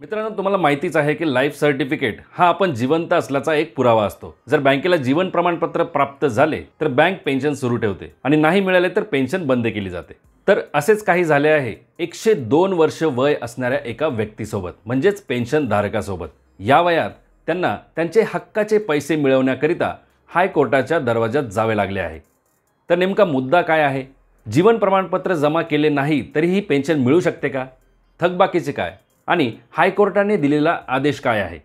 मित्रांनो, तुम्हाला माहितीच आहे की लाईफ सर्टिफिकेट हा आपण जिवंत असल्याचा एक पुरावा असतो। जर बँकेला जीवन प्रमाणपत्र प्राप्त झाले तर बँक पेन्शन सुरू ठेवते आणि नाही मिळाले तर पेन्शन बंद केली जाते। तर असेच काही झाले आहे 102 वर्ष वय असणाऱ्या एका व्यक्तीसोबत, म्हणजेच पेन्शन धारकासोबत। या वयात त्यांना त्यांचे हक्काचे पैसे मिळवण्याकरिता हायकोर्टाच्या दरवाजात जावे लागले आहे। तर नेमका मुद्दा काय आहे? जीवन प्रमाणपत्र जमा केले नाही तरीही पेन्शन मिळू शकते का? थकबाकीचे काय आणि हायकोर्टाने दिलेला आदेश काय आहे,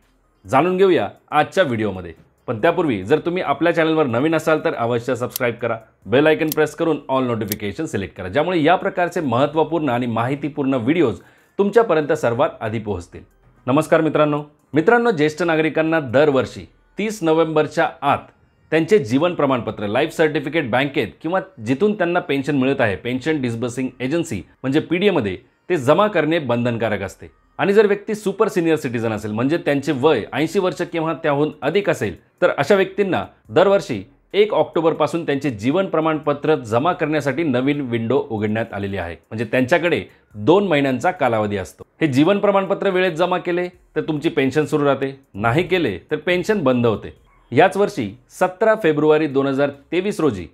जाणून घेऊया आजच्या व्हिडिओमध्ये। पण त्यापूर्वी जर तुम्ही आपल्या चॅनलवर नवीन असाल तर अवश्य सबस्क्राइब करा, बेल आयकन प्रेस करून ऑल नोटिफिकेशन सिलेक्ट करा, ज्यामुळे या प्रकारचे महत्त्वपूर्ण आणि माहितीपूर्ण व्हिडिओज तुमच्यापर्यंत सर्वात आधी पोहोचतील। नमस्कार मित्रांनो, ज्येष्ठ नागरिकांना दरवर्षी 30 नोव्हेंबरच्या आत त्यांचे जीवन प्रमाणपत्र लाईफ सर्टिफिकेट बँकेत किंवा जिथून त्यांना पेन्शन मिळत आहे पेन्शन डिस्बर्सिंग एजन्सी म्हणजे पीडीए मध्ये ते जमा करणे बंधनकारक असते। आणि जर व्यक्ती सुपर सिनियर सिटीजन असेल, म्हणजे त्यांचे वय 80 वर्ष किंवा त्याहून अधिक असेल, तर अशा व्यक्तींना दरवर्षी 1 ऑक्टोबर पासून त्यांचे जीवन प्रमाणपत्र जमा करण्यासाठी नवीन विंडो उघडण्यात आलेली आहे। म्हणजे त्यांच्याकडे 2 महिन्यांचा कालावधी असतो। हे जीवन प्रमाणपत्र वेळेत जमा केले तर तुमची पेन्शन सुरू राहते, नाही केले तर पेन्शन बंद होते। याच वर्षी 17 फेब्रुवारी 2023 रोजी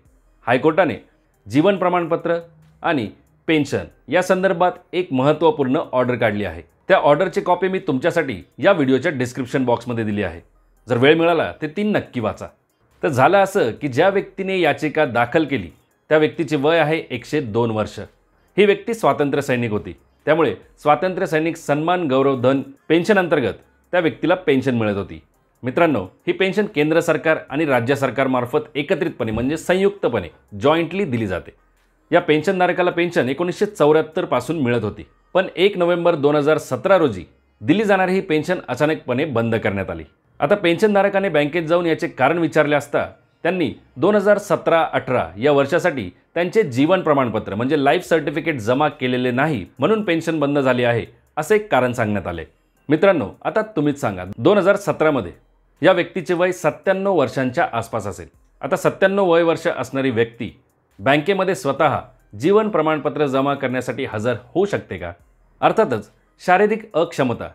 हायकोर्टाने जीवन प्रमाणपत्र आणि पेन्शन या संदर्भात एक महत्त्वपूर्ण ऑर्डर काढली आहे। त्या ऑर्डरची कॉपी मी तुमच्यासाठी या व्हिडिओच्या डिस्क्रिप्शन बॉक्समध्ये दिली आहे। जर वेळ मिळाला तर ती नक्की वाचा। तर झालं असं की ज्या व्यक्तीने याचिका दाखल केली त्या व्यक्तीचे वय आहे 102 वर्ष। ही व्यक्ती स्वातंत्र्य सैनिक होती, त्यामुळे स्वातंत्र्य सैनिक सन्मान गौरव धन पेन्शन अंतर्गत त्या व्यक्तीला पेन्शन मिळत होती। मित्रांनो, ही पेन्शन केंद्र सरकार आणि राज्य सरकारमार्फत एकत्रितपणे म्हणजे संयुक्तपणे जॉईंटली दिली जाते। या पेन्शनधारकाला पेन्शन 1974 पासून मिळत होती, पण 1 नोव्हेंबर 2017 रोजी दिली जाणारी ही पेन्शन अचानकपणे बंद करण्यात आली। आता पेन्शनधारकाने बँकेत जाऊन याचे कारण विचारले असता त्यांनी 2017-18 या वर्षासाठी त्यांचे जीवन प्रमाणपत्र म्हणजे लाईफ सर्टिफिकेट जमा केलेले नाही, म्हणून पेन्शन बंद झाली आहे असे एक कारण सांगण्यात आले। मित्रांनो, आता तुम्हीच सांगा, 2017 मध्ये या व्यक्तीचे वय 97 वर्षांच्या आसपास असेल। आता 97 वय वर्ष असणारी व्यक्ती बँकेमध्ये स्वतः जीवन प्रमाणपत्र जमा करण्यासाठी हजर होऊ शकते का? अर्थातच शारीरिक अक्षमता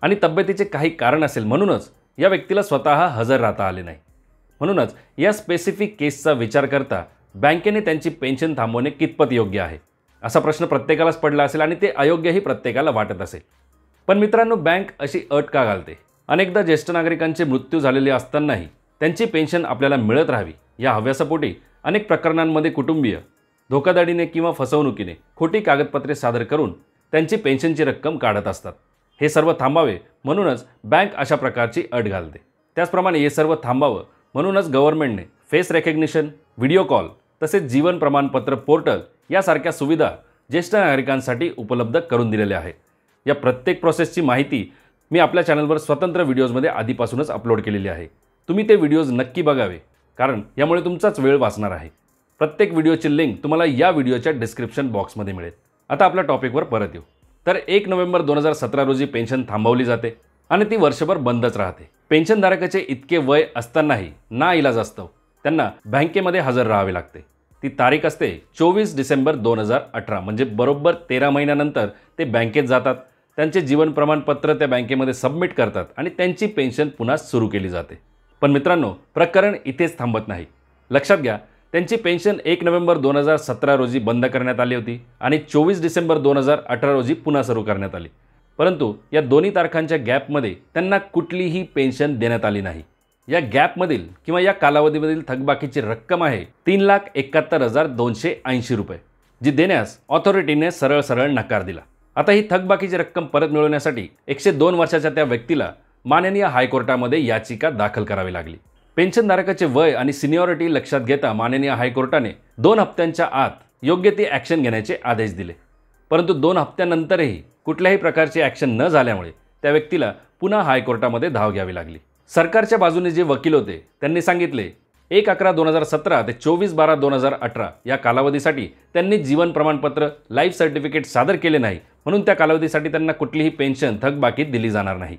आणि तब्येतीचे काही कारण असेल म्हणूनच या व्यक्तीला स्वतः हजर राहता आले नाही। म्हणूनच या स्पेसिफिक केसचा विचार करता बँकेने त्यांची पेन्शन थांबवणे कितपत योग्य आहे असा प्रश्न प्रत्येकालाच पडला असेल आणि ते अयोग्यही प्रत्येकाला वाटत असेल। पण मित्रांनो, बँक अशी अट का घालते? अनेकदा ज्येष्ठ नागरिकांचे मृत्यू झालेले असतानाही त्यांची पेन्शन आपल्याला मिळत राहावी या हव्यासापोटी अनेक प्रकरणांमध्ये कुटुंबीय धोकाधडीने किंवा फसवणुकीने खोटी कागदपत्रे सादर करून त्यांची पेन्शनची रक्कम काढत असतात। हे सर्व थांबावे म्हणूनच बँक अशा प्रकारची अट घालते। त्याचप्रमाणे हे सर्व थांबावं म्हणूनच गव्हर्नमेंटने फेस रेकग्निशन, व्हिडिओ कॉल तसेच जीवन प्रमाणपत्र पोर्टल यासारख्या सुविधा ज्येष्ठ नागरिकांसाठी उपलब्ध करून दिलेल्या आहेत। या प्रत्येक प्रोसेसची माहिती मी आपल्या चॅनलवर स्वतंत्र व्हिडिओजमध्ये आधीपासूनच अपलोड केलेली आहे। तुम्ही ते व्हिडिओज नक्की बघावे, कारण यामुळे तुमचाच वेळ वाचणार आहे। प्रत्येक व्हिडिओची लिंक तुम्हाला या व्हिडिओच्या डिस्क्रिप्शन बॉक्समध्ये मिळेल। आता आपल्या टॉपिकवर परत येऊ तर 1 नोव्हेंबर 2017 रोजी पेन्शन थांबवली जाते आणि ती वर्षभर बंदच राहते। पेन्शनधारकाचे इतके वय असतानाही नाइलाज असतो त्यांना बँकेमध्ये हजर राहावे लागते। ती तारीख असते 24 डिसेंबर 2018, म्हणजे बरोबर 13 महिन्यानंतर ते बँकेत जातात, त्यांचे जीवन प्रमाणपत्र त्या बँकेमध्ये सबमिट करतात आणि त्यांची पेन्शन पुन्हा सुरू केली जाते। पण मित्रांनो, प्रकरण इथेच थांबत नाही। लक्षात घ्या, त्यांची पेन्शन 1 नोव्हेंबर 2017 रोजी बंद करण्यात आली होती आणि 24 डिसेंबर 2018 रोजी पुन्हा सुरू करण्यात आली। परंतु या दोन्ही तारखांच्या गॅपमध्ये त्यांना कुठलीही पेन्शन देण्यात आली नाही। या गॅपमधील किंवा या कालावधीमधील थकबाकीची रक्कम आहे 3,71,280 रुपये, जी देण्यास ऑथॉरिटीने सरळ नकार दिला। आता ही थकबाकीची रक्कम परत मिळवण्यासाठी 102 वर्षाच्या त्या व्यक्तीला माननीय हायकोर्टामध्ये याचिका दाखल करावी लागली। पेन्शनधारकाचे वय आणि सिनियरिटी लक्षात घेता माननीय हायकोर्टाने 2 हप्त्यांच्या आत योग्य ती ॲक्शन घेण्याचे आदेश दिले। परंतु 2 हप्त्यानंतरही कुठल्याही प्रकारची ॲक्शन न झाल्यामुळे त्या व्यक्तीला पुन्हा हायकोर्टामध्ये धाव घ्यावी लागली। सरकारच्या बाजूने जे वकील होते त्यांनी सांगितले 1/11/2017 ते 24/12/2018 या कालावधीसाठी त्यांनी जीवन प्रमाणपत्र लाईफ सर्टिफिकेट सादर केले नाही, म्हणून त्या कालावधीसाठी त्यांना कुठलीही पेन्शन थकबाकी दिली जाणार नाही।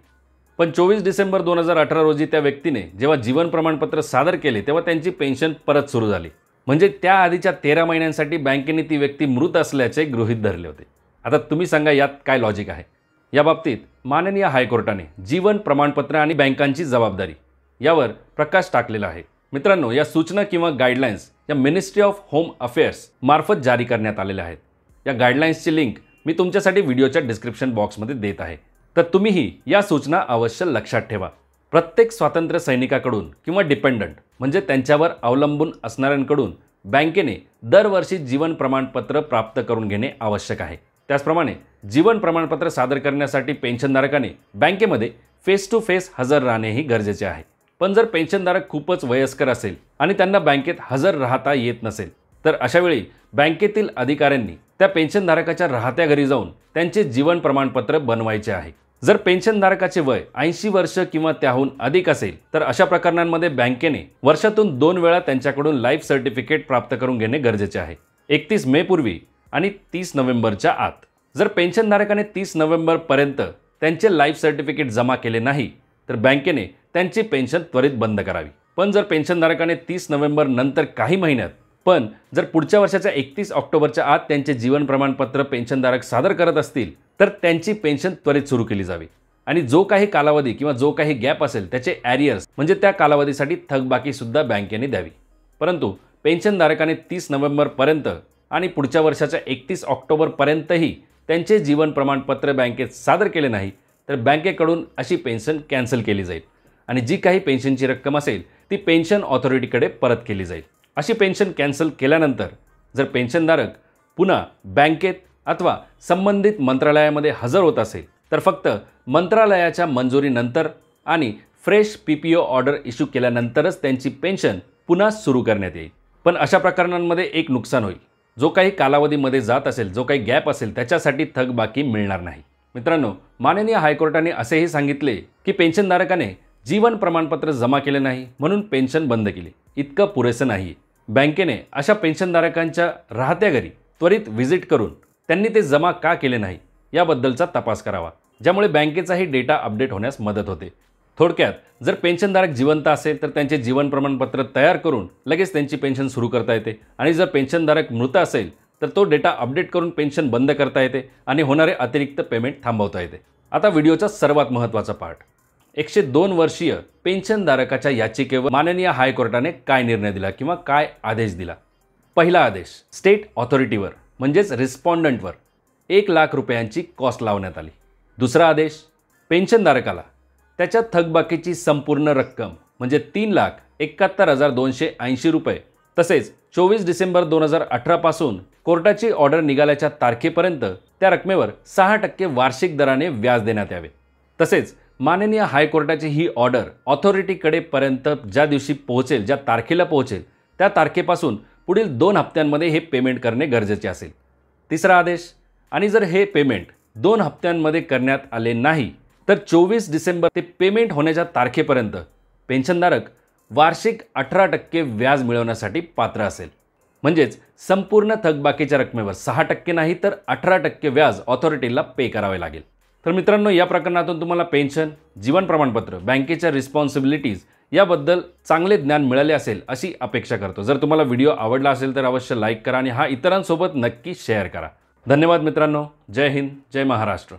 पण 24 डिसेंबर 2018 रोजी त्या व्यक्तीने जेव्हा जीवन प्रमाणपत्र सादर केले तेव्हा त्यांची पेन्शन परत सुरू झाली। म्हणजे त्या आधीच्या 13 महिन्यांसाठी बँकेने ती व्यक्ती मृत असल्याचे गृहीत धरले होते। आता तुम्ही सांगा यात काय लॉजिक आहे? या बाबतीत माननीय हायकोर्टाने जीवन प्रमाणपत्र आणि बँकांची जबाबदारी यावर प्रकाश टाकलेला आहे। मित्रांनो, या सूचना किंवा गाईडलाईन्स या मिनिस्ट्री ऑफ होम अफेअर्स मार्फत जारी करण्यात आलेल्या आहेत। या गाईडलाईन्सची लिंक मी तुमच्यासाठी व्हिडिओच्या डिस्क्रिप्शन बॉक्समध्ये देत आहे, तर तुम्हीही या सूचना अवश्य लक्षात ठेवा। प्रत्येक स्वातंत्र्य सैनिकाकडून किंवा डिपेंडंट म्हणजे त्यांच्यावर अवलंबून असणाऱ्यांकडून बँकेने दरवर्षी जीवन प्रमाणपत्र प्राप्त करून घेणे आवश्यक आहे। त्याचप्रमाणे जीवन प्रमाणपत्र सादर करण्यासाठी पेन्शनधारकाने बँकेमध्ये फेस टू फेस हजर राहणेही गरजेचे आहे। पण जर पेन्शनधारक खूपच वयस्कर असेल आणि त्यांना बँकेत हजर राहता येत नसेल, तर अशा वेळी बँकेतील अधिकाऱ्यांनी त्या पेन्शनधारकाच्या राहत्या घरी जाऊन त्यांचे जीवन प्रमाणपत्र बनवायचे आहे। जर पेन्शनधारकाचे वय 80 वर्ष किंवा त्याहून अधिक असेल, तर अशा प्रकरणांमध्ये बँकेने वर्षातून 2 वेळा त्यांच्याकडून लाईफ सर्टिफिकेट प्राप्त करून घेणे गरजेचे आहे। 31 मे पूर्वी आणि 30 नोव्हेंबरच्या आत। जर पेन्शनधारकाने 30 नोव्हेंबर पर्यंत त्यांचे लाईफ सर्टिफिकेट जमा केले नाही, तर बँकेने त्यांची पेन्शन त्वरित बंद करावी। पण जर पेन्शनधारकाने 30 नोव्हेंबर नंतर काही महिन्यात पण जर पुढच्या वर्षाच्या 31 ऑक्टोबरच्या आत त्यांचे जीवन प्रमाणपत्र पेन्शनधारक सादर करत असतील, तर त्यांची पेन्शन त्वरित सुरू केली जावी आणि जो काही कालावधी किंवा जो काही गॅप असेल त्याचे ॲरियर्स म्हणजे त्या कालावधीसाठी थकबाकी सुद्धा बँकेने द्यावी। परंतु पेन्शनधारकाने 30 नोव्हेंबर पर्यंत आणि पुढच्या वर्षाच्या 31 ऑक्टोबर पर्यंतही त्यांचे जीवन प्रमाणपत्र बँकेत सादर केले नाही, तर बँकेकडून अशी पेन्शन कॅन्सल केली जाईल आणि जी काही पेन्शनची रक्कम असेल ती पेन्शन ऑथॉरिटीकडे परत केली जाईल। अशी पेन्शन कॅन्सल केल्यानंतर जर पेन्शनधारक पुन्हा बँकेत अथवा संबंधित मंत्रालयामध्ये हजर होत असेल, तर फक्त मंत्रालयाच्या मंजुरीनंतर आणि फ्रेश PPO ऑर्डर इश्यू केल्यानंतरच त्यांची पेन्शन पुन्हा सुरू करण्यात येईल। पण अशा प्रकरणांमध्ये एक नुकसान होईल, जो काही कालावधीमध्ये जात असेल, जो काही गॅप असेल त्याच्यासाठी थकबाकी मिळणार नाही। मित्रांनो, माननीय हायकोर्टाने असेही सांगितले की पेन्शनधारकाने जीवन प्रमाणपत्र जमा केले नाही म्हणून पेन्शन बंद केली, इतकं पुरेसं नाही। बँकेने अशा पेन्शनधारकांच्या राहत्या घरी त्वरित व्हिजिट करून त्यांनी ते जमा का केले नाही याबद्दलचा तपास करावा, ज्यामुळे बँकेचाही डेटा अपडेट होण्यास मदत होते। थोडक्यात, जर पेन्शनधारक जिवंत असेल तर त्यांचे जीवन प्रमाणपत्र तयार करून लगेच त्यांची पेन्शन सुरू करता येते आणि जर पेन्शनधारक मृत असेल तर तो डेटा अपडेट करून पेन्शन बंद करता येते आणि होणारे अतिरिक्त पेमेंट थांबवता येते। आता व्हिडिओचा सर्वात महत्त्वाचा पार्ट, 102 वर्षीय पेन्शनधारकाच्या याचिकेवर माननीय हायकोर्टाने काय निर्णय दिला किंवा काय आदेश दिला। पहिला आदेश, स्टेट ऑथॉरिटीवर म्हणजेच रिस्पॉन्डंटवर 1 लाख रुपयांची कॉस्ट लावण्यात आली। दुसरा आदेश, पेन्शनधारकाला त्याच्या थकबाकीची संपूर्ण रक्कम म्हणजे 3,71,280 रुपये तसेच 24 डिसेंबर 2018 पासून कोर्टाची ऑर्डर निघाल्याच्या तारखेपर्यंत त्या रकमेवर 6% वार्षिक दराने व्याज देण्यात यावे। तसेच माननीय हायकोर्टाची ही ऑर्डर ऑथॉरिटीकडे पर्यंत ज्या दिवशी पोहोचेल, ज्या तारखेला पोहोचेल, त्या तारखेपासून पुढील 2 हप्त्यांमध्ये हे पेमेंट करणे गरजेचे असेल। तिसरा आदेश, आणि जर हे पेमेंट 2 हप्त्यांमध्ये करण्यात आले नाही, तर 24 डिसेंबर ते पेमेंट होण्याच्या तारखेपर्यंत पेन्शनधारक वार्षिक 18% व्याज मिळवण्यासाठी पात्र असेल। म्हणजेच संपूर्ण थकबाकीच्या रकमेवर 6% नाही तर 18% व्याज ऑथॉरिटीला पे करावे लागेल। तर मित्रांनो, या प्रकरणातून तुम्हाला पेन्शन, जीवन प्रमाणपत्र, बँकेच्या रिस्पॉन्सिबिलिटीज याबद्दल चांगले ज्ञान मिळाले असेल अशी अपेक्षा करतो। जर तुम्हाला व्हिडिओ आवडला असेल तर अवश्य लाईक करा आणि हा इतरांसोबत नक्की शेअर करा। धन्यवाद मित्रांनो। जय हिंद, जय महाराष्ट्र।